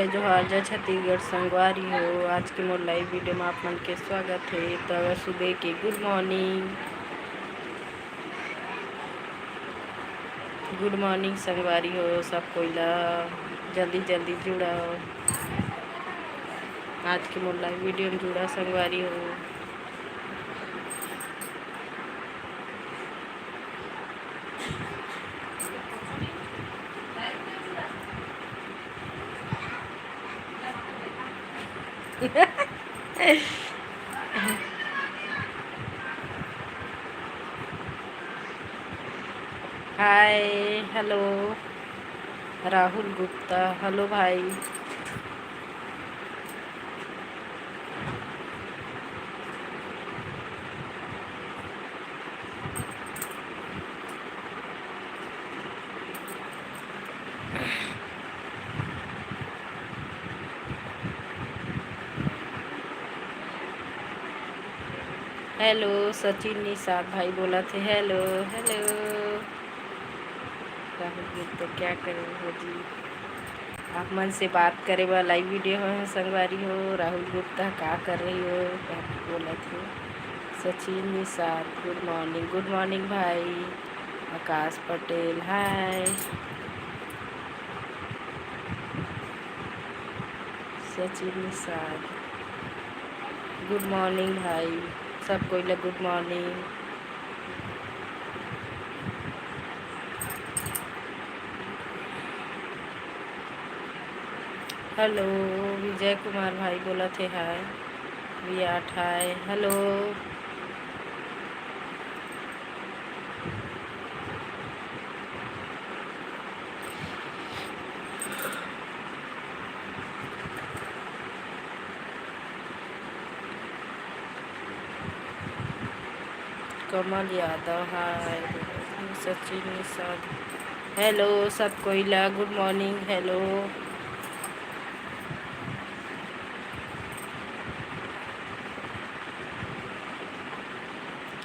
जय जोहार जय छत्तीसगढ़ संगवारी हो। आज के मोर लाइव वीडियो में आप मन के स्वागत है। तो अगर सुबह के गुड मॉर्निंग संगवारी हो। सब कोई ला जल्दी जल्दी जुड़ा हो। आज के मोर लाइव वीडियो में जुड़ा संगवारी हो। Hi hello Rahul Gupta, hello भाई। हेलो सचिन निषाद भाई बोला थे हेलो हेलो। राहुल गुप्ता क्या करे हो जी, आप मन से बात करे वाला लाइव वीडियो है संगवारी हो। राहुल गुप्ता क्या कर रही हो, क्या बोला थे। सचिन निषाद गुड मॉर्निंग भाई। Akash Patel hi. Sachin Nishad good morning भाई। सब कोई ला good morning. Hello Vijay Kumar भाई बोला थे hi. V8 hi hello. Kamal Yadav hi. Sachin Nishad hello. सब कोई ला good morning hello.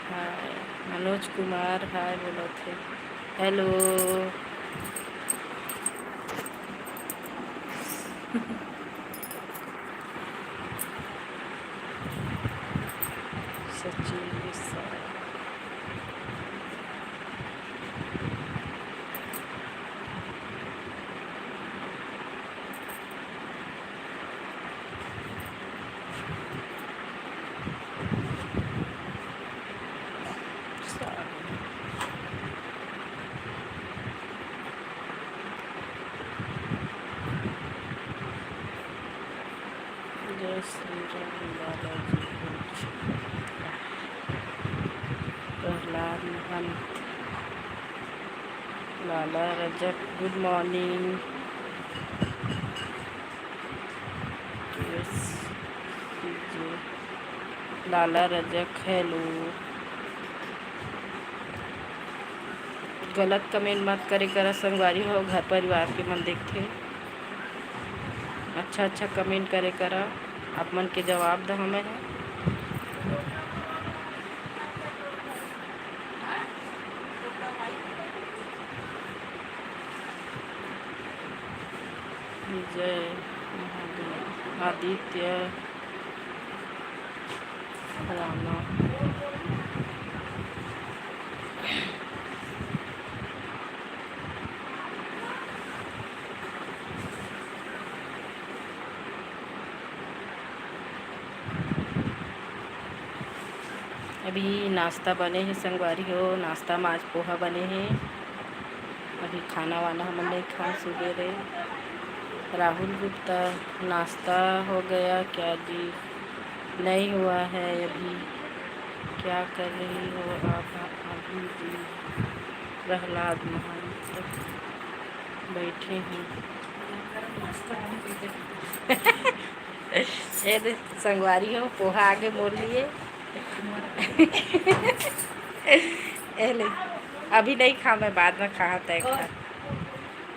Hi Manoj Kumar hi बोला थे हेलो। सचिन निषाद जय Shri Ram Balaji Prahlad Mahant Lala Rajak good morning. Lala Rajak hello. गलत कमेंट मत करे करा संगवारी हो। घर परिवार के मन देखते अच्छा अच्छा कमेंट करे करा। आप मन के जवाब द हमें है। विजय महादेव आदित्य रामा अभी नाश्ता बने हैं संगवारी हो। नाश्ता में आज पोहा बने हैं। अभी खाना वाना हम नहीं खा सुबेरे। राहुल गुप्ता नाश्ता हो गया क्या जी? नहीं हुआ है अभी। क्या कर रही हो आप अभी जी? प्रहलाद महंत बैठे हैं। संगवारी हो पोहा आगे मोड़ लिए। अभी नहीं खा, मैं बाद में खा तय खा।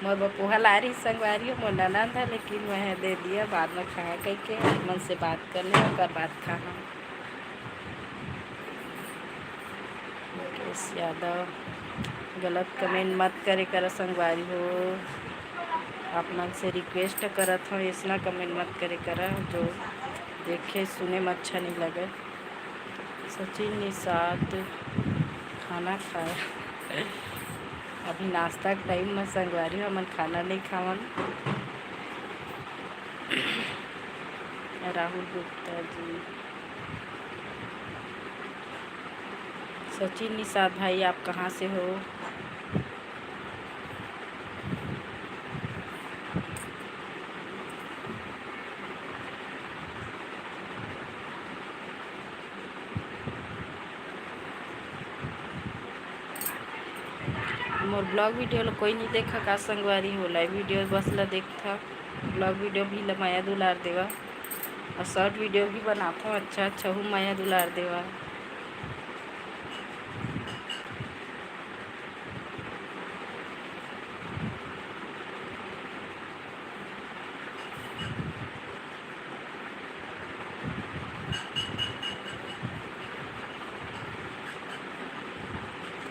मोर पोहा ला रही संगवारी हो मोर ननद है, लेकिन मैं दे दिया बाद में खा कह के मन से बात कर ले और बात खाना। मुकेश यादव गलत कमेंट मत करे कर संगवारी हो। आप मन से रिक्वेस्ट करत हूँ, इसना कमेंट मत करे करा जो देखे सुने में अच्छा नहीं लगे। सचिन निषाद खाना खाया अभी नाश्ता के टाइम में संगवारी हमन खाना नहीं खावन। राहुल गुप्ता जी, सचिन निषाद भाई आप कहाँ से हो? मोर ब्लॉग वीडियो ला कोई नहीं देखा का संगवारी हो? लाइव वीडियो बस ला देखता, ब्लॉग वीडियो भी ला माया दुलार देवा और शॉर्ट वीडियो भी बनाता हूँ अच्छा अच्छा हूँ, माया दुलार देवा।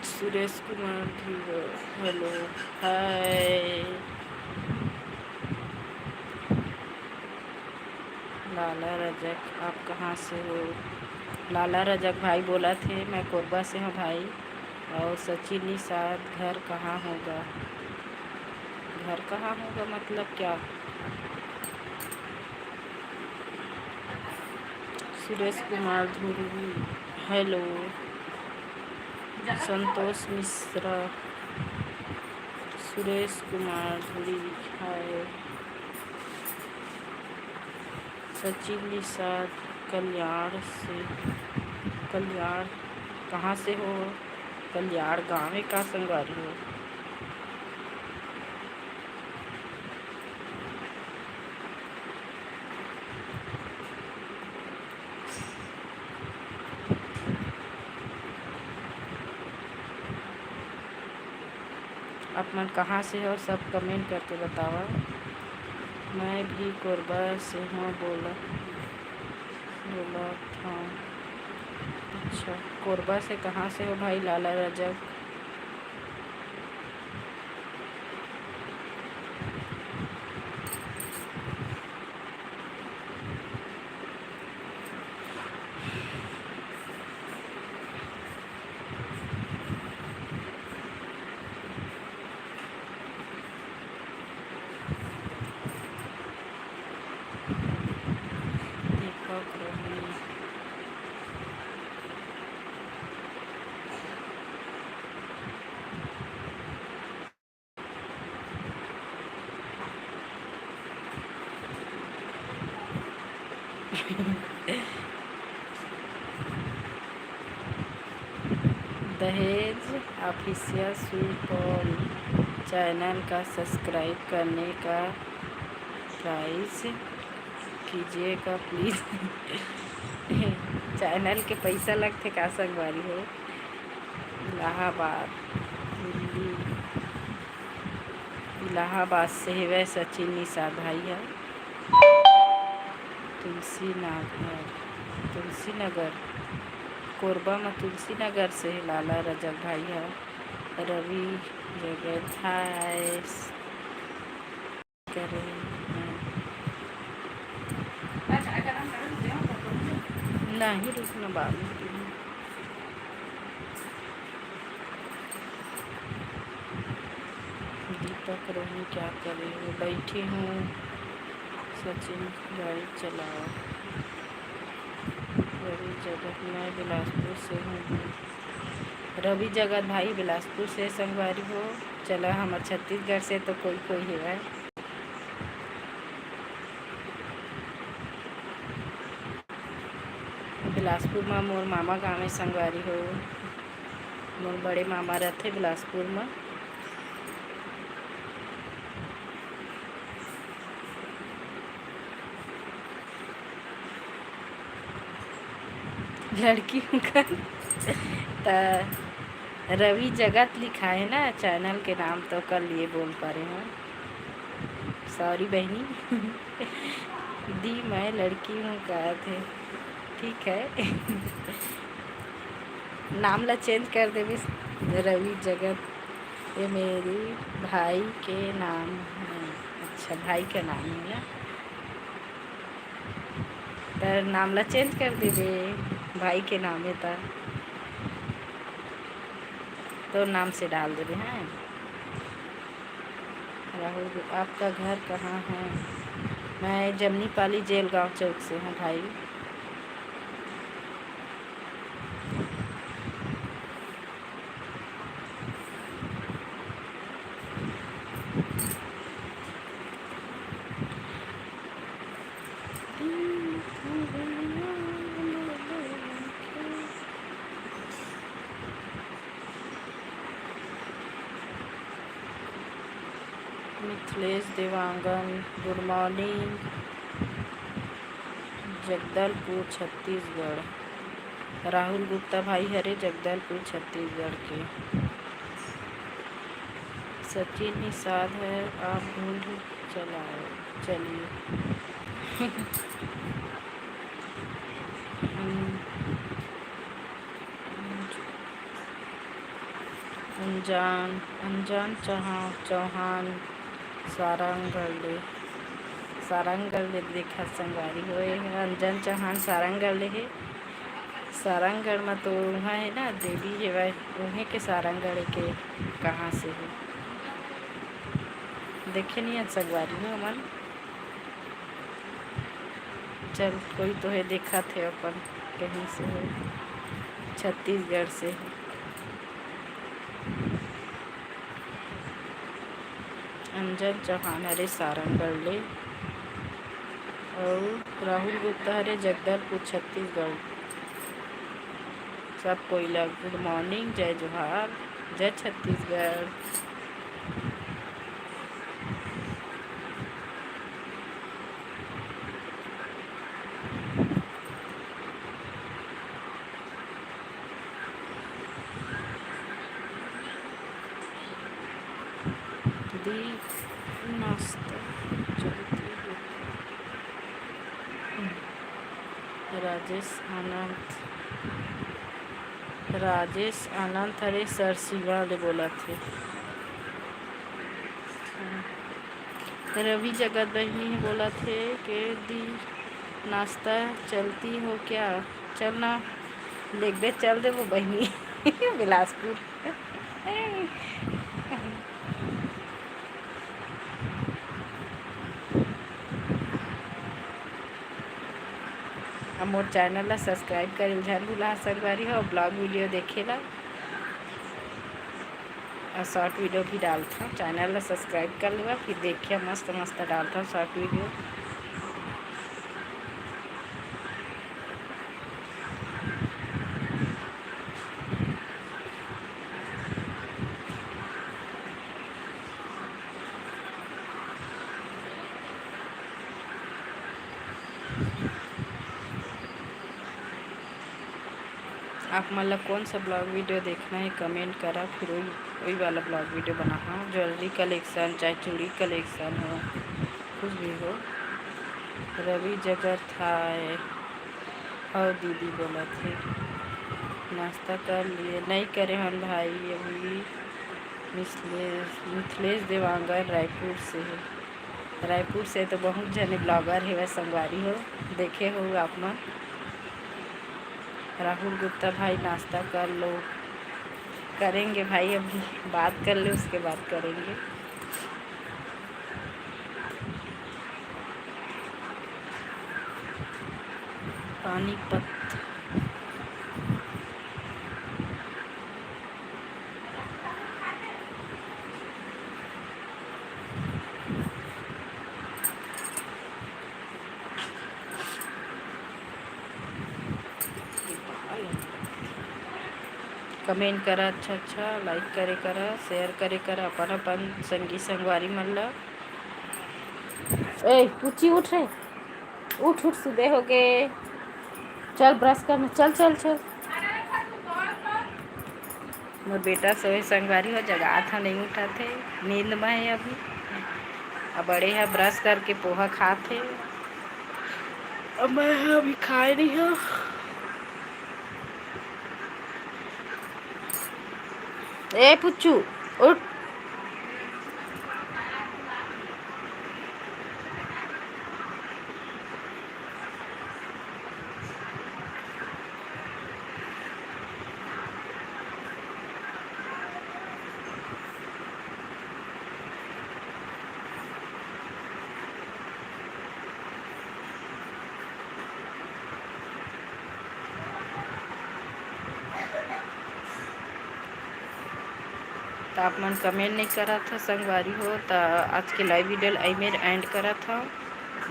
Suresh Kumar Dhiwar, hello hi. लाला रजक आप कहाँ से हो? लाला रजक भाई बोला थे मैं कोरबा से हूँ भाई। और सचिन निषाद घर कहाँ होगा? घर कहाँ होगा मतलब क्या? सुरेश कुमार धुरवी, हेलो। संतोष मिश्रा, सुरेश कुमार धुरी, हाय। सचिन निषाद कल्याण से, कल्याण कहाँ से हो? कल्याण गाँव में का संगवारी हो? आप मन कहाँ से हो सब कमेंट करके बतावा। मैं भी कोरबा से हूँ बोला था। अच्छा कोरबा से कहाँ से हो भाई लाला रजक? दीपक रोहिणी, दहेज ऑफिशियल सुपौल चैनल का सब्सक्राइब करने का प्राइस कीजिएगा प्लीज़। चैनल के पैसा लगते का संगवारी हो? इलाहाबाद दिल्ली, इलाहाबाद से है सचिन निषाद भाई है। तुलसी नगर कोरबा में तुलसी नगर से है लाला रजक भाई है। रवि जगत हाय करे नहीं रुकना बाद में। दीपक रोहिणी क्या कर रही हूँ? बैठी हूँ। सचिन गाड़ी चलाओ। रवि जगत मैं बिलासपुर से हूँ। रवि जगत भाई बिलासपुर से संगवारी हो? चला हमारे छत्तीसगढ़ से तो कोई कोई है। बिलासपुर में मोर मामा गाँव में संगवारी हो। मोर बड़े मामा रहते बिलासपुर में। लड़की का रवि जगत लिखा है ना चैनल के नाम, तो कल ये बोल पा रहे हैं। सॉरी बहनी। दी मैं लड़की हूँ कहा थे, ठीक है। नाम ला चेंज कर दे बिस। रवि जगत ये मेरी भाई के नाम है। अच्छा भाई का नाम है ना, तर नाम ला चेंज कर देवे, भाई के नाम है तो नाम से डाल देवे हैं। राहुल, आपका घर कहाँ है? मैं जमनी पाली जेल गाँव चौक से हूँ भाई। Mithilesh Dewangan, good morning, Jagdalpur Chhattisgarh. राहुल गुप्ता भाई हरे जगदलपुर छत्तीसगढ़ के। सचिन निषाद है, आप ढूंढ चलिए। अनजान चौहान सारंगढ़ ले देखा संगवारी होए। अनजान चौहान सारंगढ़ ले है। सारंगढ़ में तो वहाँ है ना देवी है, वह उन्हें के सारंगढ़ के कहाँ से है देखे नहीं संगवारी हो मन। चल कोई तो है देखा थे अपन कहीं से है, छत्तीसगढ़ से है। अंजन चौहान हरे सारंगढ़ ले और राहुल गुप्ता हरे जगदलपुर छत्तीसगढ़। सब कोई लग गुड मॉर्निंग, जय जोहार, जय छत्तीसगढ़। नाश्ता राजेश आनंद हरे सर शिवा ले बोला थे। रवि जगत बहनी है बोला थे कि दी नाश्ता चलती हो क्या? चलना देख दे, चल दे वो बहनी बिलासपुर। हम मोर चैनल ला सब्सक्राइब कर ध्यान भूला सकवारी हो, ब्लॉग वीडियो देखेला और शॉर्ट वीडियो भी डालता हूँ। चैनल ला सब्सक्राइब कर लेगा, फिर देखिए मस्त मस्त डालता हूँ शॉर्ट वीडियो। आप मतलब कौन सा ब्लॉग वीडियो देखना है कमेंट करा, फिर वही वाला ब्लॉग वीडियो बनाना। ज्वेलरी कलेक्शन चाहे चूड़ी कलेक्शन हो, कुछ भी हो। रवि जगत था और दीदी बोला थे नाश्ता कर लिए, नहीं करे हम भाई अभी। मिथिलेश देवांगन रायपुर से है। रायपुर से तो बहुत जने ब्लॉगर है, वह संगवारी हो देखे हो आप मन। राहुल गुप्ता भाई नाश्ता कर लो, करेंगे भाई, अभी बात कर ले उसके बाद करेंगे। पानीपत कमेंट करा, अच्छा लाइक करे करा, शेयर करे करा, अपन संगी संगवारी मन ला। ए पूछी उठ रे, उठ सुबह हो गए, चल ब्रश करना, चल। मोर बेटा सोए संगवारी हो, जगा था नहीं उठा थे, नींद में है अभी। अब बड़े है ब्रश करके पोहा खाते, अब मैं अभी खाए नहीं हूँ। ए पुच्चू उठ, तो आप मन कमेंट नहीं करा था संगवारी हो। तो आज के लाइव वीडियो आई में एंड करा था।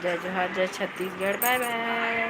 जय जोहार, जय छत्तीसगढ़, बाय बाय।